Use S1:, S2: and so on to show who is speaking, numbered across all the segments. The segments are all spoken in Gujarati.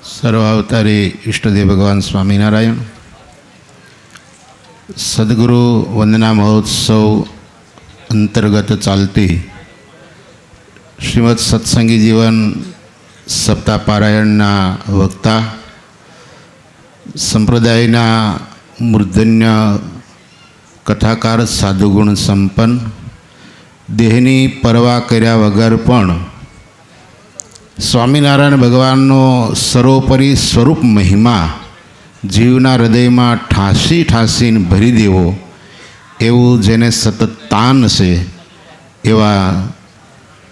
S1: સર્વાવતારી ઈષ્ટદેવ ભગવાન સ્વામિનારાયણ સદગુરુ વંદના મહોત્સવ અંતર્ગત ચાલતી શ્રીમદ સત્સંગી જીવન સપ્તાહ પારાયણના વક્તા સંપ્રદાયના મૂર્ધન્ય કથાકાર સાધુગુણ સંપન્ન દેહની પરવા કર્યા વગર પણ સ્વામિનારાયણ ભગવાનનો સર્વોપરી સ્વરૂપ મહિમા જીવના હૃદયમાં ઠાંસી ઠાંસીને ભરી દેવો એવું જેને સતત તાન છે એવા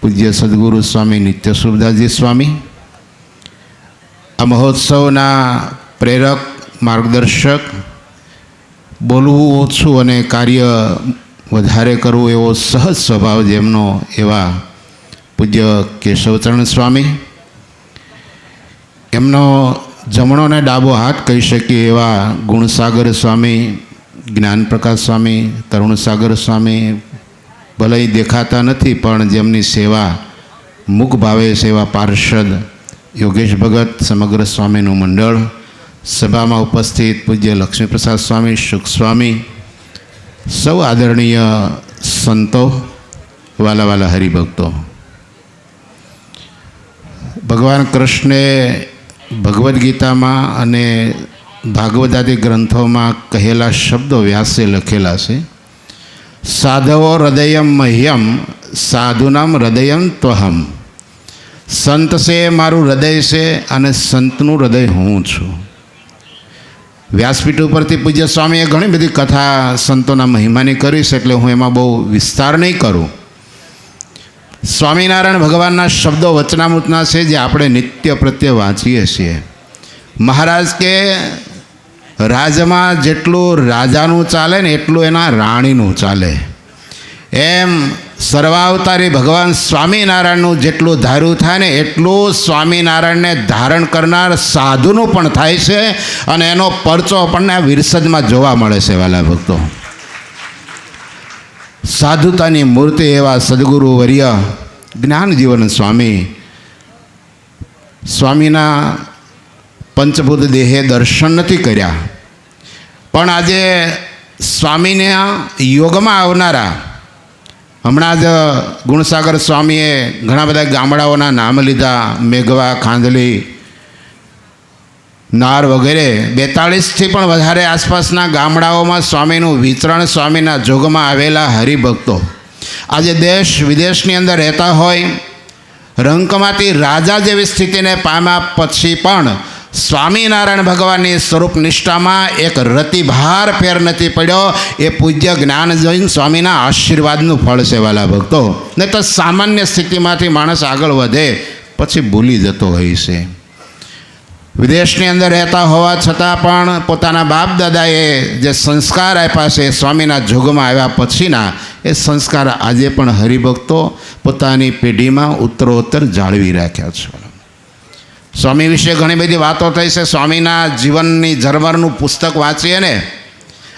S1: પૂજ્ય સદગુરુ સ્વામી નિત્યસુરદાસજી સ્વામી આ મહોત્સવના પ્રેરક માર્ગદર્શક, બોલવું ઓછું અને કાર્ય વધારે કરવું એવો સહજ સ્વભાવ જેમનો એવા પૂજ્ય કેશવચરણ સ્વામી, એમનો જમણો અને ડાબો હાથ કહી શકીએ એવા ગુણસાગર સ્વામી, જ્ઞાનપ્રકાશ સ્વામી, તરુણસાગર સ્વામી ભલે દેખાતા નથી પણ જેમની સેવા મુખ ભાવે સેવા પાર્ષદ યોગેશ ભગત, સમગ્ર સ્વામીનું મંડળ, સભામાં ઉપસ્થિત પૂજ્ય લક્ષ્મીપ્રસાદ સ્વામી, સુખ સ્વામી, સૌ આદરણીય સંતો, વાલા વાલા હરિભક્તો, ભગવાન કૃષ્ણે ભગવદ્ ગીતામાં અને ભાગવદાદી ગ્રંથોમાં કહેલા શબ્દો વ્યાસે લખેલા છે. સાધવો હૃદયમ મહ્યમ સાધુનામ હૃદયમ ત્વહમ. સંત છે મારું હૃદય છે અને સંતનું હૃદય હું છું. વ્યાસપીઠ ઉપરથી પૂજ્ય સ્વામીએ ઘણી બધી કથા સંતોના મહિમાની કરી છે, એટલે હું એમાં બહુ વિસ્તાર નહીં કરું. સ્વામિનારાયણ ભગવાનના શબ્દો વચનામૃતના છે જે આપણે નિત્ય પ્રત્યે વાંચીએ છીએ. મહારાજ કે રાજમાં જેટલું રાજાનું ચાલે ને એટલું એના રાણીનું ચાલે, એમ સર્વાવતારી ભગવાન સ્વામિનારાયણનું જેટલું ધાર્યું થાય ને એટલું સ્વામિનારાયણને ધારણ કરનાર સાધુનું પણ થાય છે, અને એનો પરચો આપણને આ વિરસદમાં જોવા મળે છે. વાલા ભક્તો, સાધુતાની મૂર્તિ એવા સદગુરુ વર્ય જ્ઞાનજીવન સ્વામી, સ્વામીના પંચભૂત દેહે દર્શન નથી કર્યા, પણ આજે સ્વામીના યોગમાં આવનારા, હમણાં જ ગુણસાગર સ્વામીએ ઘણા બધા ગામડાઓના નામ લીધા, મેઘવા, ખાંદલી, નાર વગેરે 42થી પણ વધારે આસપાસના ગામડાઓમાં સ્વામીનું વિચરણ, સ્વામીના જોગમાં આવેલા હરિભક્તો આજે દેશ વિદેશની અંદર રહેતા હોય, રંકમાંથી રાજા જેવી સ્થિતિને પામ્યા પછી પણ સ્વામિનારાયણ ભગવાનની સ્વરૂપ નિષ્ઠામાં એક રતિભાર ફેર નથી પડ્યો. એ પૂજ્ય જ્ઞાનજીવન સ્વામીના આશીર્વાદનું ફળ છે. વાલા ભક્તો, નહીં તો સામાન્ય સ્થિતિમાંથી માણસ આગળ વધે પછી ભૂલી જતો હોય છે. વિદેશની અંદર રહેતા હોવા છતાં પણ પોતાના બાપ દાદાએ જે સંસ્કાર આપ્યા છે સ્વામીના જોગમાં આવ્યા પછીના, એ સંસ્કાર આજે પણ હરિભક્તો પોતાની પેઢીમાં ઉત્તરોત્તર જાળવી રાખ્યા છે. સ્વામી વિશે ઘણી બધી વાતો થઈ છે. સ્વામીના જીવનની ઝરમરનું પુસ્તક વાંચીએ ને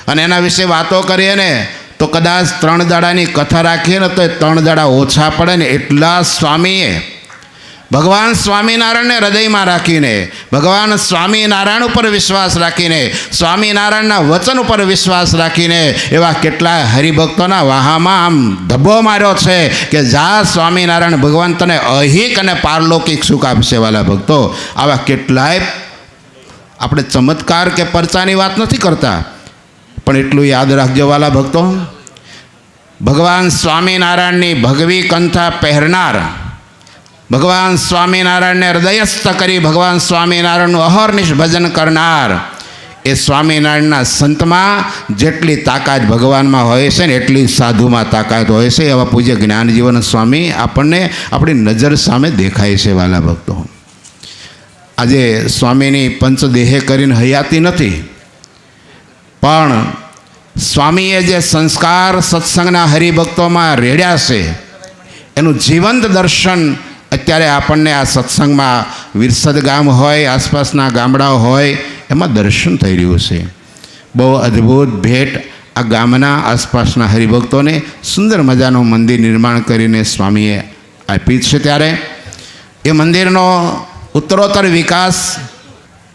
S1: અને એના વિશે વાતો કરીએ ને તો કદાચ 3 દાડાની કથા રાખીએ ને તો એ 3 દાડા ઓછા પડે ને એટલા સ્વામીએ ભગવાન સ્વામિનારાયણને હૃદયમાં રાખીને, ભગવાન સ્વામિનારાયણ ઉપર વિશ્વાસ રાખીને, સ્વામિનારાયણના વચન ઉપર વિશ્વાસ રાખીને એવા કેટલાય હરિભક્તોના વાહામાં આમ ધબ્બો માર્યો છે કે જા સ્વામિનારાયણ ભગવાન તને અહિક અને પારલૌકિક સુખ આપશે. વાલા ભક્તો, આવા કેટલાય, આપણે ચમત્કાર કે પરચાની વાત નથી કરતા, પણ એટલું યાદ રાખજો વાલા ભક્તો, ભગવાન સ્વામિનારાયણની ભગવી કંઠા પહેરનાર, ભગવાન સ્વામિનારાયણને હૃદયસ્થ કરી ભગવાન સ્વામિનારાયણનું અહર્નિશ ભજન કરનાર એ સ્વામિનારાયણના સંતમાં જેટલી તાકાત ભગવાનમાં હોય છે ને એટલી સાધુમાં તાકાત હોય છે. એવા પૂજ્ય જ્ઞાનજીવન સ્વામી આપણને આપણી નજર સામે દેખાય છે. વાલા ભક્તો, આજે સ્વામીની પંચદેહે કરીને હયાતી નથી, પણ સ્વામીએ જે સંસ્કાર સત્સંગના હરિભક્તોમાં રેડ્યા છે એનું જીવંત દર્શન અત્યારે આપણને આ સત્સંગમાં વિરસદ ગામ હોય, આસપાસના ગામડાઓ હોય, એમાં દર્શન થઈ રહ્યું છે. બહુ અદ્ભુત ભેટ આ ગામના આસપાસના હરિભક્તોને સુંદર મજાનું મંદિર નિર્માણ કરીને સ્વામીએ આપી છે. ત્યારે એ મંદિરનો ઉત્તરોત્તર વિકાસ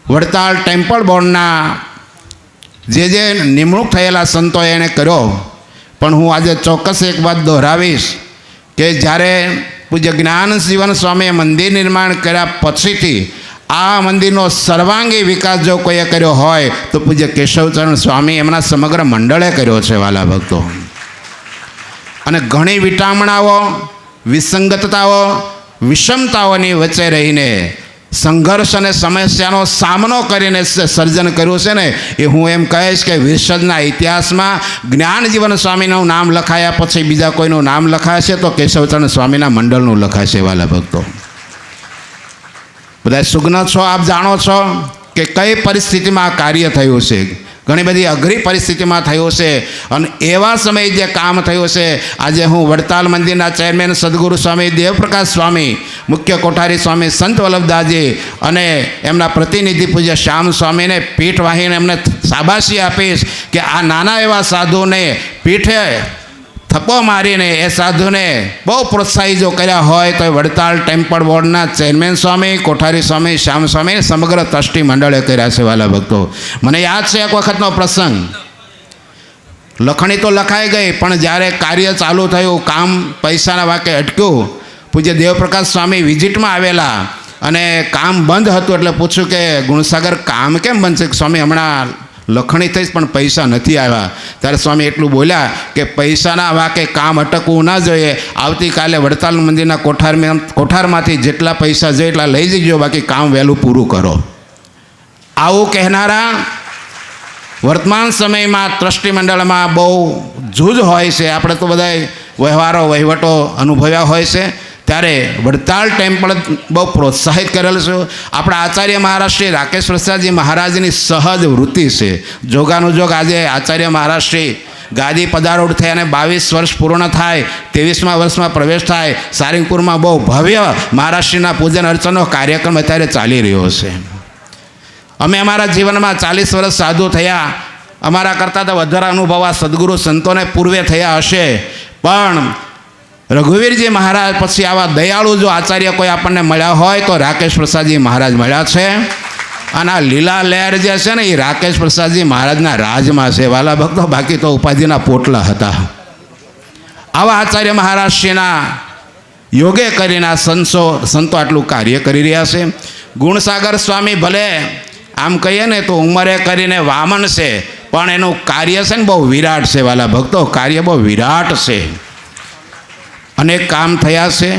S1: વડતાલ ટેમ્પલ બોર્ડના જે નિમણૂક થયેલા સંતોએ એણે કર્યો, પણ હું આજે ચોક્કસ એક વાત દોહરાવીશ કે જ્યારે પૂજ્ય જ્ઞાનજીવન સ્વામીએ મંદિર નિર્માણ કર્યા પછીથી આ મંદિરનો સર્વાંગી વિકાસ જો કોઈએ કર્યો હોય તો પૂજ્ય કેશવચરણ સ્વામી એમના સમગ્ર મંડળે કર્યો છે વાલા ભક્તો. અને ઘણી વિટામણાઓ, વિસંગતતાઓ, વિષમતાઓની વચ્ચે રહીને સંઘર્ષ અને સમસ્યાનો સામનો કરીને સર્જન કર્યું છે ને, એ હું એમ કહીશ કે વિશ્વના ઇતિહાસમાં જ્ઞાનજીવન સ્વામીનું નામ લખાયા પછી બીજા કોઈનું નામ લખાશે તો કેશવચરણ સ્વામીના મંડળનું લખાશે વાલા ભક્તો. બધા સુજ્ઞ છો, આપ જાણો છો કે કઈ પરિસ્થિતિમાં આ કાર્ય થયું છે. ઘણી બધી અઘરી પરિસ્થિતિમાં થયું છે અને એવા સમયે જે કામ થયું છે, આજે હું વડતાલ મંદિરના ચેરમેન સદગુરુ સ્વામી દેવપ્રકાશ સ્વામી, મુખ્ય કોઠારી સ્વામી સંત વલ્લભદાસજી અને એમના પ્રતિનિધિ પૂજ્ય શ્યામ સ્વામીને પીઠ વાહીને એમને શાબાશી આપીશ કે આ નાના એવા સાધુને પીઠે થપ્પો મારીને એ સાધુને બહુ પ્રોત્સાહિત જો કર્યા હોય તો વડતાલ ટેમ્પલ બોર્ડના ચેરમેન સ્વામી, કોઠારી સ્વામી, શ્યામ સ્વામી, સમગ્ર ટ્રસ્ટી મંડળે કર્યા છે વાલા ભક્તો. મને યાદ છે એક વખતનો પ્રસંગ, લખણી તો લખાઈ ગઈ પણ જ્યારે કાર્ય ચાલુ થયું, કામ પૈસાના વાકે અટક્યું, પૂજ્ય દેવપ્રકાશ સ્વામી વિઝિટમાં આવેલા અને કામ બંધ હતું એટલે પૂછ્યું કે ગુણસાગર કામ કેમ બંધ છે? સ્વામી હમણાં લખણી થઈશ પણ પૈસા નથી આવ્યા. ત્યારે સ્વામી એટલું બોલ્યા કે પૈસાના વાકે કામ અટકવું ના જોઈએ, આવતીકાલે વડતાલ મંદિરના કોઠારમાંથી જેટલા પૈસા જોઈએ એટલા લઈ જજો, બાકી કામ વહેલું પૂરું કરો. આવું કહેનારા વર્તમાન સમયમાં ટ્રસ્ટી મંડળમાં બહુ જૂજ હોય છે. આપણે તો બધા વહીવટો અનુભવ્યા હોય છે, ત્યારે વડતાલ ટેમ્પલ બહુ પ્રોત્સાહિત કરેલ છે. આપણા આચાર્ય મહારાજ શ્રી રાકેશ પ્રસાદજી મહારાજની સહજ વૃત્તિ છે. જોગાનુજોગ આજે આચાર્ય મહારાજ શ્રી ગાદી પધારોઢ થઈ અને 22 વર્ષ પૂર્ણ થાય, 23મા વર્ષમાં પ્રવેશ થાય. સારંગપુરમાં બહુ ભવ્ય મહારાજશ્રીના પૂજન અર્ચનનો કાર્યક્રમ અત્યારે ચાલી રહ્યો છે. અમે અમારા જીવનમાં 40 વર્ષ સાધુ થયા, અમારા કરતાં તો વધારે અનુભવ આ સદગુરુ સંતોને પૂર્વે થયા હશે, પણ રઘુવીરજી મહારાજ પછી આવા દયાળુ જો આચાર્ય કોઈ આપણને મળ્યા હોય તો રાકેશ પ્રસાદજી મહારાજ મળ્યા છે. અને આ લીલા લહેર જે છે ને એ રાકેશ પ્રસાદજી મહારાજના રાજમાં છે વાલા ભક્તો, બાકી તો ઉપાધિના પોટલા હતા. આવા આચાર્ય મહારાજશ્રીના યોગે કરીને આ સંતો આટલું કાર્ય કરી રહ્યા છે. ગુણસાગર સ્વામી ભલે આમ કહીએ ને તો ઉંમરે કરીને વામન છે, પણ એનું કાર્ય છે ને બહુ વિરાટ છે વાલા ભક્તો, કાર્ય બહુ વિરાટ છે. અનેક કામ થયા છે.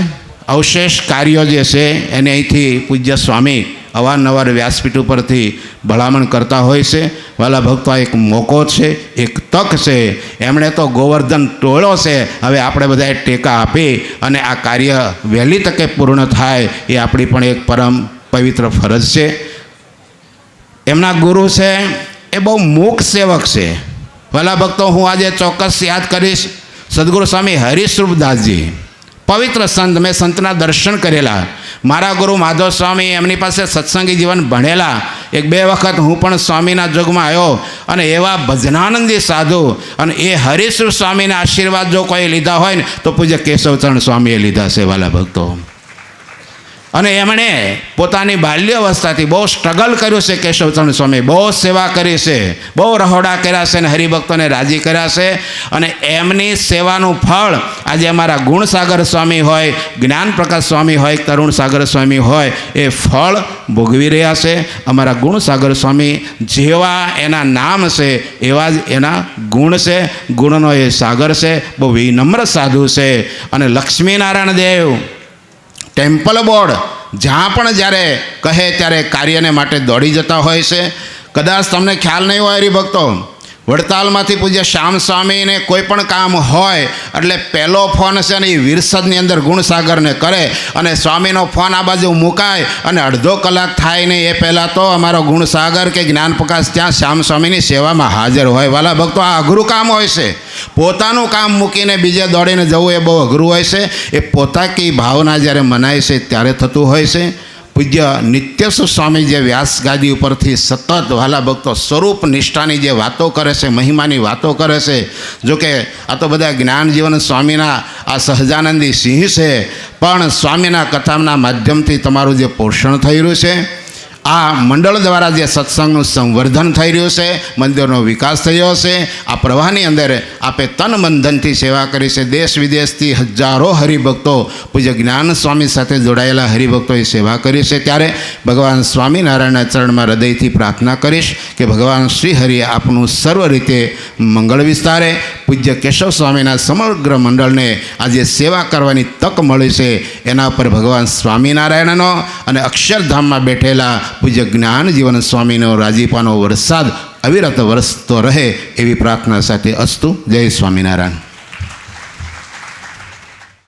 S1: અવશેષ કાર્યો જે છે એને અહીંથી પૂજ્ય સ્વામી અવારનવાર વ્યાસપીઠ ઉપરથી ભલામણ કરતા હોય છે. વાલા ભક્તો, આ એક મોકો છે, એક તક છે. એમણે તો ગોવર્ધન ટોળો છે. હવે આપણે બધાએ ટેકા આપી અને આ કાર્ય વહેલી તકે પૂર્ણ થાય એ આપણી પણ એક પરમ પવિત્ર ફરજ છે. એમના ગુરુ છે એ બહુ મૂક સેવક છે વાલા ભક્તો. હું આજે ચોક્કસ યાદ કરીશ સદગુરુ સ્વામી હરિસ્વરૂપદાસજી, પવિત્ર સંત. મેં સંતના દર્શન કરેલા. મારા ગુરુ માધવ સ્વામી એમની પાસે સત્સંગી જીવન ભણેલા. 1-2 વખત હું પણ સ્વામીના જોગમાં આવ્યો અને એવા ભજનાનંદી સાધુ. અને એ હરિસ્વરૂપ સ્વામીના આશીર્વાદ જો કોઈ લીધા હોય ને તો પૂજ્ય કેશવચરણ સ્વામીએ લીધા છે વાલા ભક્તો. અને એમણે પોતાની બાલ્યાવસ્થાથી બહુ સ્ટ્રગલ કર્યું છે. કેશવચરણ સ્વામી બહુ સેવા કરી છે, બહુ રહોડા કર્યા છે અને હરિભક્તોને રાજી કર્યા છે. અને એમની સેવાનું ફળ આજે અમારા ગુણસાગર સ્વામી હોય, જ્ઞાનપ્રકાશ સ્વામી હોય, તરુણ સાગર સ્વામી હોય, એ ફળ ભોગવી રહ્યા છે. અમારા ગુણસાગર સ્વામી જેવા એના નામ છે એવા જ એના ગુણ છે. ગુણનો એ સાગર છે. બહુ વિનમ્ર સાધુ છે. અને લક્ષ્મીનારાયણ દેવ ટેમ્પલ બોર્ડ જ્યાં પણ જ્યારે કહે ત્યારે કાર્યને માટે દોડી જતા હોય છે. કદાચ તમને ખ્યાલ નહીં હોય હરિભક્તો, વડતાલમાંથી પૂજ્ય શ્યામ સ્વામીને કોઈ પણ કામ હોય એટલે પહેલો ફોન છે ને એ વિરસદની અંદર ગુણસાગરને કરે અને સ્વામીનો ફોન આ બાજુ મુકાય અને અડધો કલાક થાય નહીં એ પહેલાં તો અમારો ગુણસાગર કે જ્ઞાનપ્રકાશ ત્યાં શ્યામ સ્વામીની સેવામાં હાજર હોય. વાલા ભક્તો, આ અઘરું કામ હોય છે. પોતાનું કામ મૂકીને બીજે દોડીને જવું એ બહુ અઘરું હોય છે. એ પોતાકી ભાવના જ્યારે મનાય છે ત્યારે થતું હોય છે. પૂજ્ય નિત્યસુખ સ્વામી જે વ્યાસ ગાદી ઉપરથી સતત વાલા ભક્તો સ્વરૂપ નિષ્ઠાની જે વાતો કરે છે, મહિમાની વાતો કરે છે. જોકે આ તો બધા જ્ઞાનજીવન સ્વામીના આ સહજાનંદી સિંહ છે, પણ સ્વામીના કથાના માધ્યમથી તમારું જે પોષણ થઈ રહ્યું છે આ મંડળ દ્વારા જે સત્સંગનું સંવર્ધન થઈ રહ્યું છે, મંદિરનો વિકાસ થયો છે, આ પ્રવાહની અંદર આપે તન મન ધનથી સેવા કરી છે. દેશ વિદેશથી હજારો હરિભક્તો પૂજ્ય જ્ઞાન સ્વામી સાથે જોડાયેલા હરિભક્તોએ સેવા કરી છે. ત્યારે ભગવાન સ્વામિનારાયણના ચરણમાં હૃદયથી પ્રાર્થના કરીશ કે ભગવાન શ્રી હરિએ આપનું સર્વ રીતે મંગળ વિસ્તારે. પૂજ્ય કેશવ સ્વામીના સમગ્ર મંડળને આજે સેવા કરવાની તક મળી છે, એના પર ભગવાન સ્વામિનારાયણનો અને અક્ષરધામમાં બેઠેલા પૂજ્ય જ્ઞાનજીવન સ્વામીનો રાજીપાનો વરસાદ અવિરત વરસતો રહે એવી પ્રાર્થના સાથે અસ્તુ. જય સ્વામિનારાયણ.